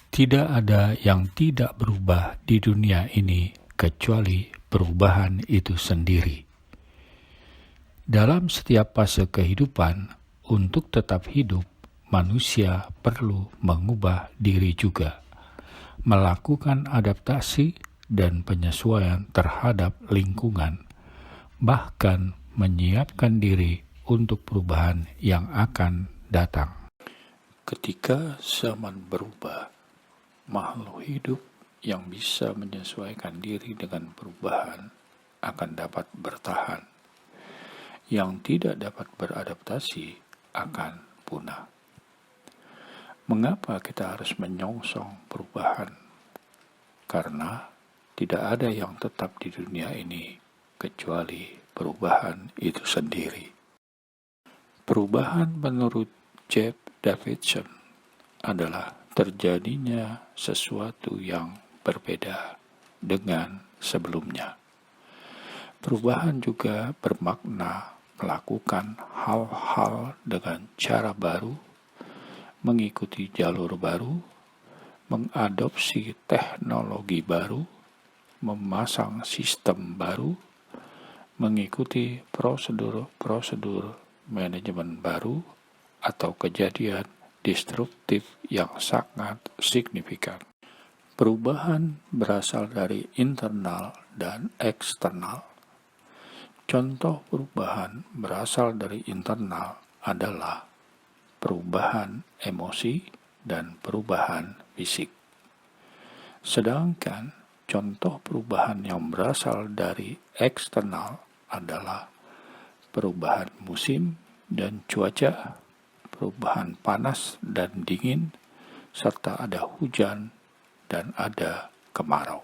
Tidak ada yang tidak berubah di dunia ini kecuali perubahan itu sendiri. Dalam setiap fase kehidupan, untuk tetap hidup, manusia perlu mengubah diri juga, melakukan adaptasi dan penyesuaian terhadap lingkungan, bahkan menyiapkan diri untuk perubahan yang akan datang. Ketika zaman berubah, makhluk hidup yang bisa menyesuaikan diri dengan perubahan akan dapat bertahan. Yang tidak dapat beradaptasi akan punah. Mengapa kita harus menyongsong perubahan? Karena tidak ada yang tetap di dunia ini kecuali perubahan itu sendiri. Perubahan menurut Jeff Davidson adalah terjadinya sesuatu yang berbeda dengan sebelumnya. Perubahan juga bermakna melakukan hal-hal dengan cara baru, mengikuti jalur baru, mengadopsi teknologi baru, memasang sistem baru, mengikuti prosedur-prosedur manajemen baru, atau kejadian destruktif yang sangat signifikan. Perubahan berasal dari internal dan eksternal. Contoh perubahan berasal dari internal adalah perubahan emosi dan perubahan fisik. Sedangkan contoh perubahan yang berasal dari eksternal adalah perubahan musim dan cuaca, perubahan panas dan dingin, serta ada hujan dan ada kemarau.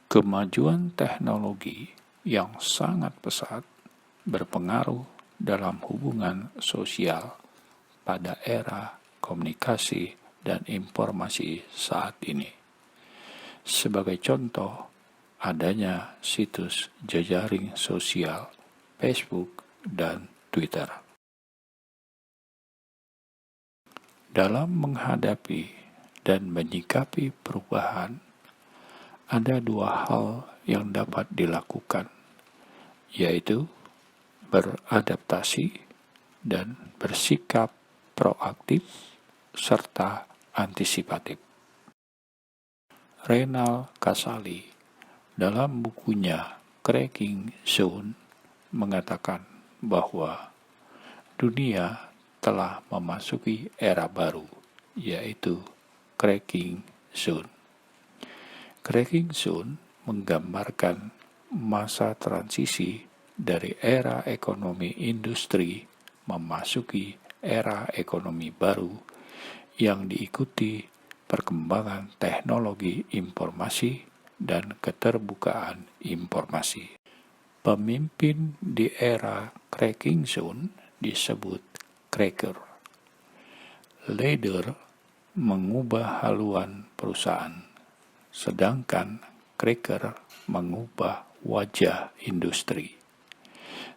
Kemajuan teknologi yang sangat pesat berpengaruh dalam hubungan sosial pada era komunikasi dan informasi saat ini. Sebagai contoh, adanya situs jejaring sosial Facebook dan Twitter. Dalam menghadapi dan menyikapi perubahan, ada dua hal yang dapat dilakukan, yaitu beradaptasi dan bersikap proaktif serta antisipatif. Renal Kasali dalam bukunya Cracking Zone mengatakan bahwa dunia telah memasuki era baru, yaitu Cracking Zone. Cracking Zone menggambarkan masa transisi dari era ekonomi industri memasuki era ekonomi baru yang diikuti perkembangan teknologi informasi dan keterbukaan informasi. Pemimpin di era Cracking Zone disebut cracker. Leader mengubah haluan perusahaan, sedangkan cracker mengubah wajah industri.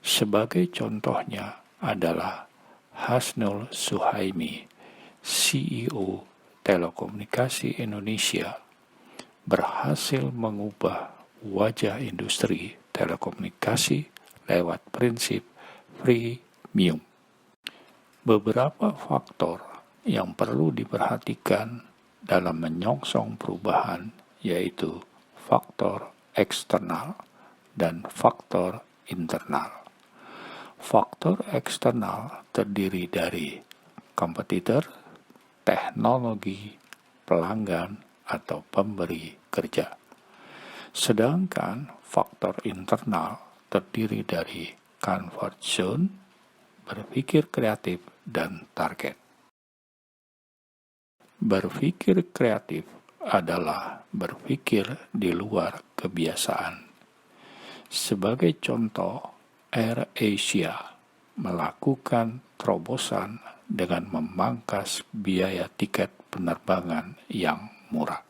Sebagai contohnya adalah Hasnul Suhaimi, CEO Telekomunikasi Indonesia, berhasil mengubah wajah industri telekomunikasi lewat prinsip freemium. Beberapa faktor yang perlu diperhatikan dalam menyongsong perubahan yaitu faktor eksternal dan faktor internal. Faktor eksternal terdiri dari kompetitor, teknologi, pelanggan, atau pemberi kerja. Sedangkan faktor internal terdiri dari comfort zone, berpikir kreatif, dan target. Berpikir kreatif adalah berpikir di luar kebiasaan. Sebagai contoh, AirAsia melakukan terobosan dengan memangkas biaya tiket penerbangan yang murah.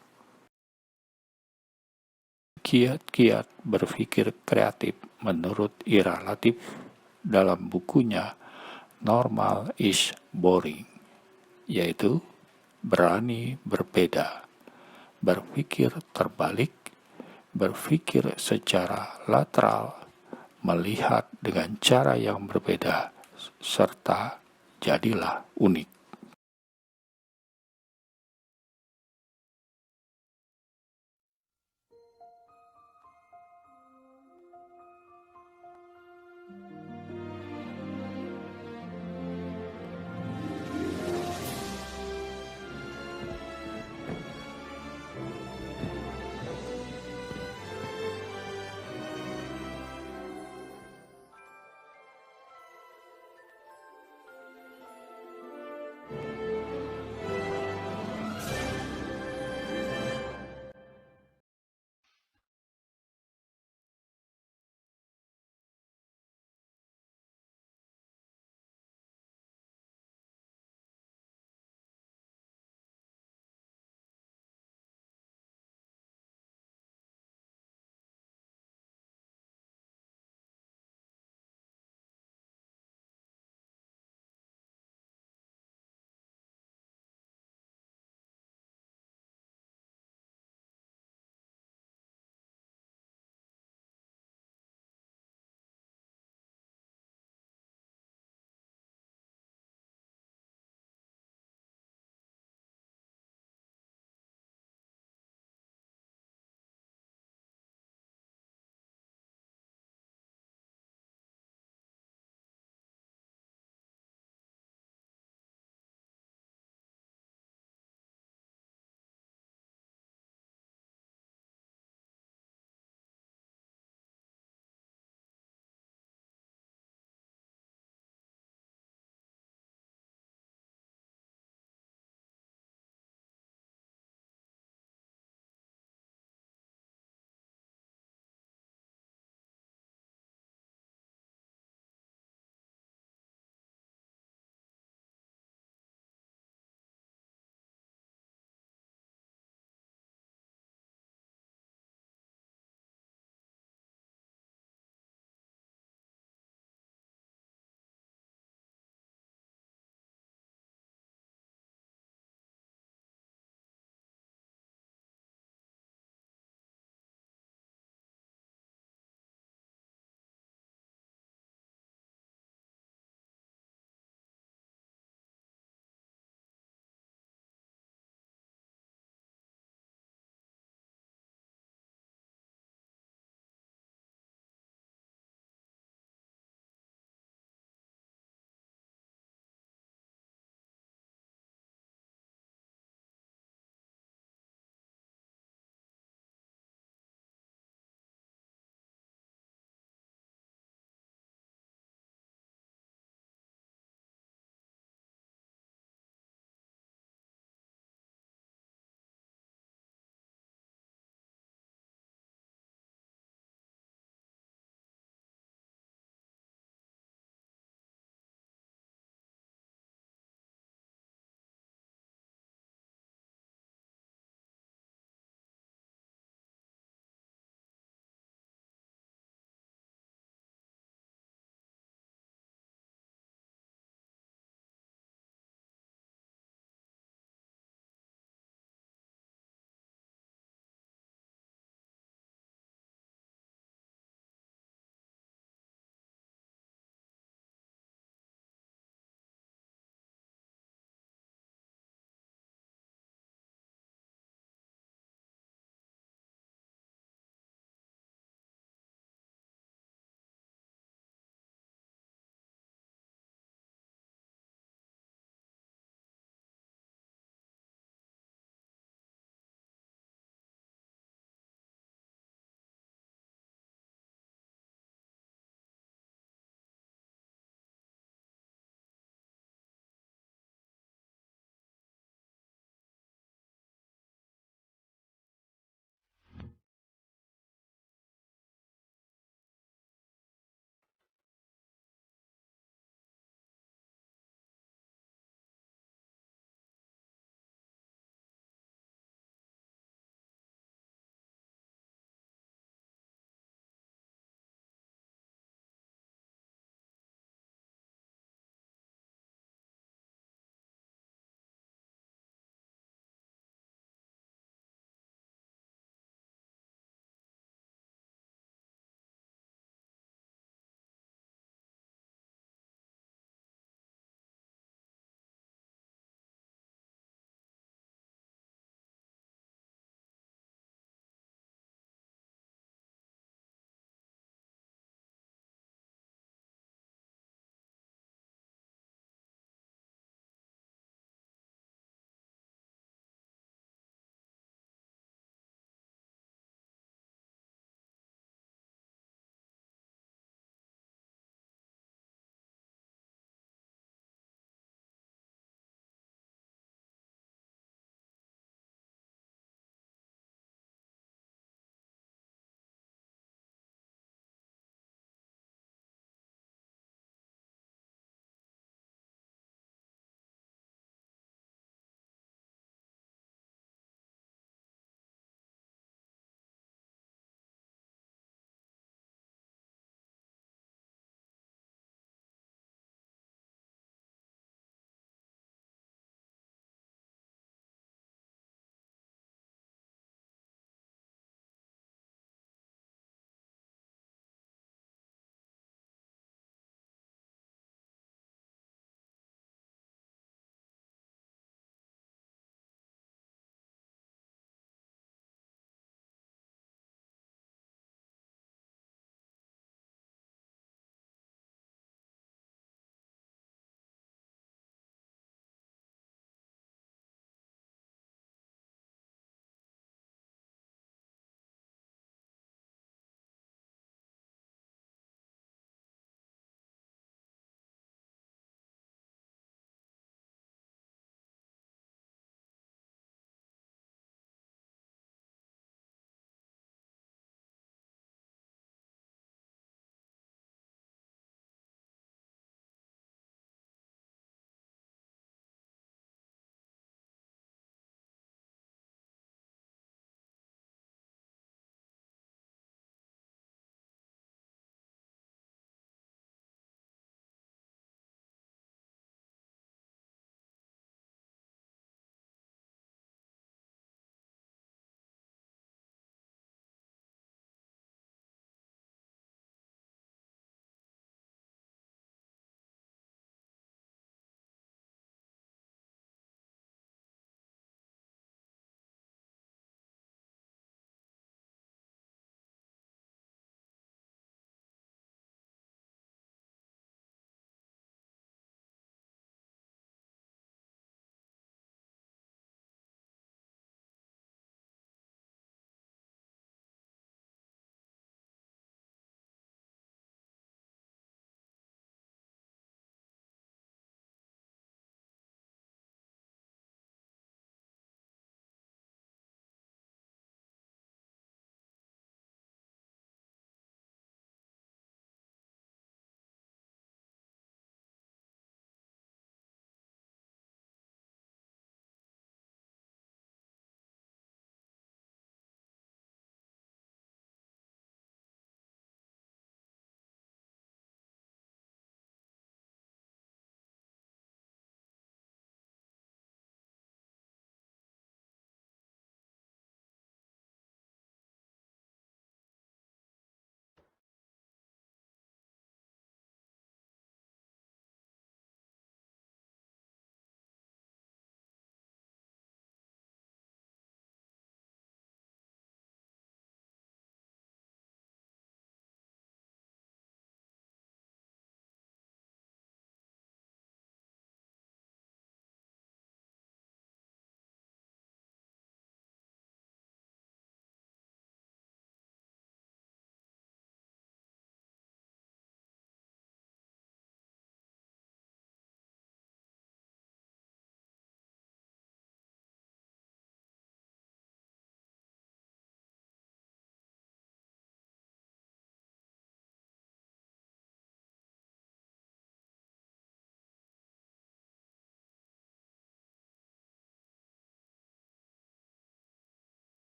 Kiat-kiat berpikir kreatif menurut Ira Latif dalam bukunya Normal is Boring, yaitu berani berbeda, berpikir terbalik, berpikir secara lateral, melihat dengan cara yang berbeda, serta jadilah unik.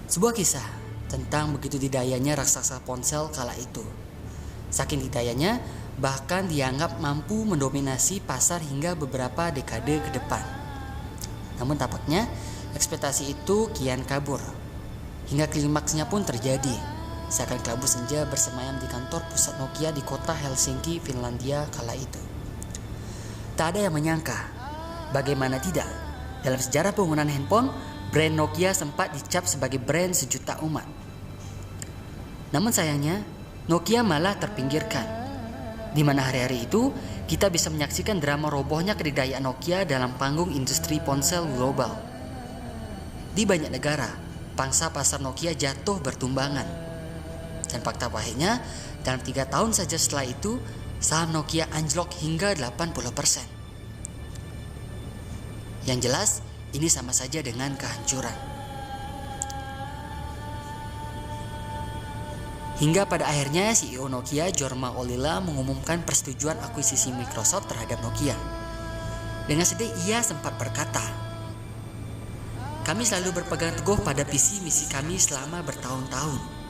Sebuah kisah tentang begitu didayanya raksasa ponsel kala itu. Saking didayanya, bahkan dianggap mampu mendominasi pasar hingga beberapa dekade ke depan. Namun tampaknya ekspektasi itu kian kabur. Hingga klimaksnya pun terjadi. Seakan kelabu senja bersemayam di kantor pusat Nokia di kota Helsinki, Finlandia kala itu. Tak ada yang menyangka, bagaimana tidak, dalam sejarah penggunaan handphone, brand Nokia sempat dicap sebagai brand sejuta umat. Namun sayangnya, Nokia malah terpinggirkan. Di mana hari-hari itu, kita bisa menyaksikan drama robohnya kedikdayaan Nokia dalam panggung industri ponsel global. Di banyak negara, pangsa pasar Nokia jatuh bertumbangan. Dan fakta pahitnya, dalam 3 tahun saja setelah itu, saham Nokia anjlok hingga 80%. Yang jelas, ini sama saja dengan kehancuran. Hingga pada akhirnya CEO Nokia Jorma Ollila mengumumkan persetujuan akuisisi Microsoft terhadap Nokia. Dengan sedih ia sempat berkata, "Kami selalu berpegang teguh pada visi misi kami selama bertahun-tahun.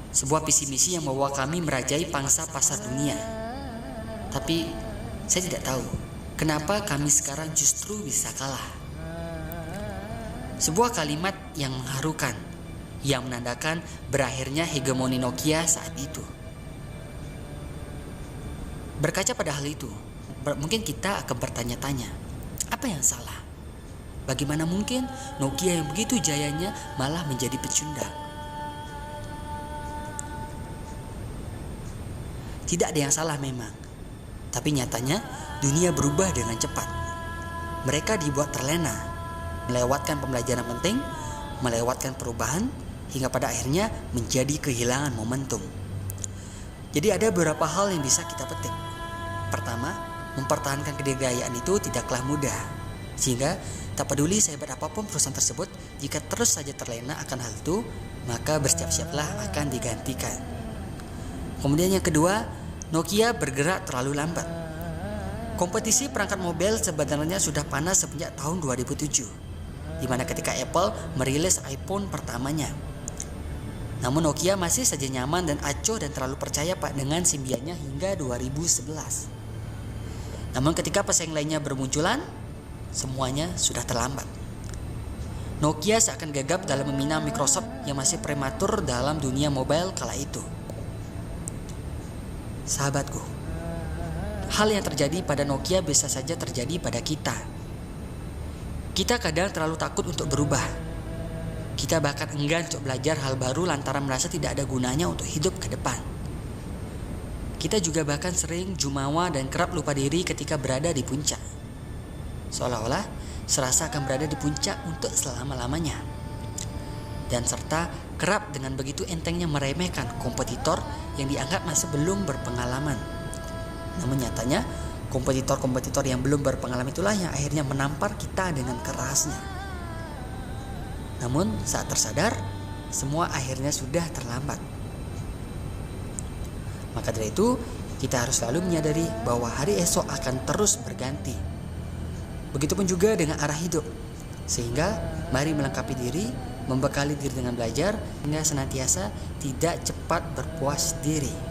Sebuah visi misi yang membawa kami merajai pangsa pasar dunia. Tapi saya tidak tahu kenapa kami sekarang justru bisa kalah." Sebuah kalimat yang mengharukan, yang menandakan berakhirnya hegemoni Nokia saat itu. Berkaca pada hal itu, mungkin kita akan bertanya-tanya, apa yang salah? Bagaimana mungkin Nokia yang begitu jayanya malah menjadi pecundang? Tidak ada yang salah memang, tapi nyatanya dunia berubah dengan cepat. Mereka dibuat terlena, melewatkan pembelajaran penting, melewatkan perubahan, hingga pada akhirnya menjadi kehilangan momentum. Jadi ada beberapa hal yang bisa kita petik. Pertama, mempertahankan kedikdayaan itu tidaklah mudah. Sehingga tak peduli sehebat apapun perusahaan tersebut, jika terus saja terlena akan hal itu, maka bersiap-siaplah akan digantikan. Kemudian yang kedua, Nokia bergerak terlalu lambat. Kompetisi perangkat mobile sebenarnya sudah panas sejak tahun 2007, di mana ketika Apple merilis iPhone pertamanya. Namun Nokia masih saja nyaman dan acuh dan terlalu percaya dengan Symbian-nya hingga 2011. Namun ketika pesaing lainnya bermunculan, semuanya sudah terlambat. Nokia seakan gagap dalam meminang Microsoft yang masih prematur dalam dunia mobile kala itu. Sahabatku, hal yang terjadi pada Nokia bisa saja terjadi pada kita. Kita kadang terlalu takut untuk berubah. Kita bahkan enggan untuk belajar hal baru lantaran merasa tidak ada gunanya untuk hidup ke depan. Kita juga bahkan sering jumawa dan kerap lupa diri ketika berada di puncak. Seolah-olah serasa akan berada di puncak untuk selama-lamanya. Dan serta kerap dengan begitu entengnya meremehkan kompetitor yang dianggap masih belum berpengalaman. Namun nyatanya, kompetitor-kompetitor yang belum berpengalaman itulah yang akhirnya menampar kita dengan kerasnya. Namun saat tersadar, semua akhirnya sudah terlambat. Maka dari itu, kita harus selalu menyadari bahwa hari esok akan terus berganti. Begitupun juga dengan arah hidup. Sehingga mari melengkapi diri, membekali diri dengan belajar, hingga senantiasa tidak cepat berpuas diri.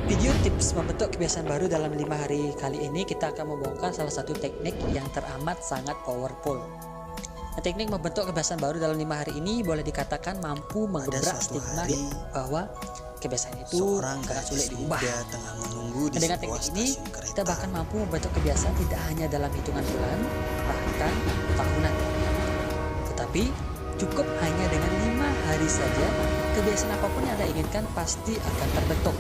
Video tips membentuk kebiasaan baru dalam 5 hari kali ini kita akan membongkar salah satu teknik yang teramat sangat powerful. Nah, teknik membentuk kebiasaan baru dalam 5 hari ini boleh dikatakan mampu menggebrak stigma bahwa kebiasaan itu sangat sulit diubah. Dengan teknik ini kita bahkan mampu membentuk kebiasaan tidak hanya dalam hitungan bulan, bahkan tahunan. Tetapi cukup hanya dengan 5 hari saja, kebiasaan apapun yang Anda inginkan pasti akan terbentuk.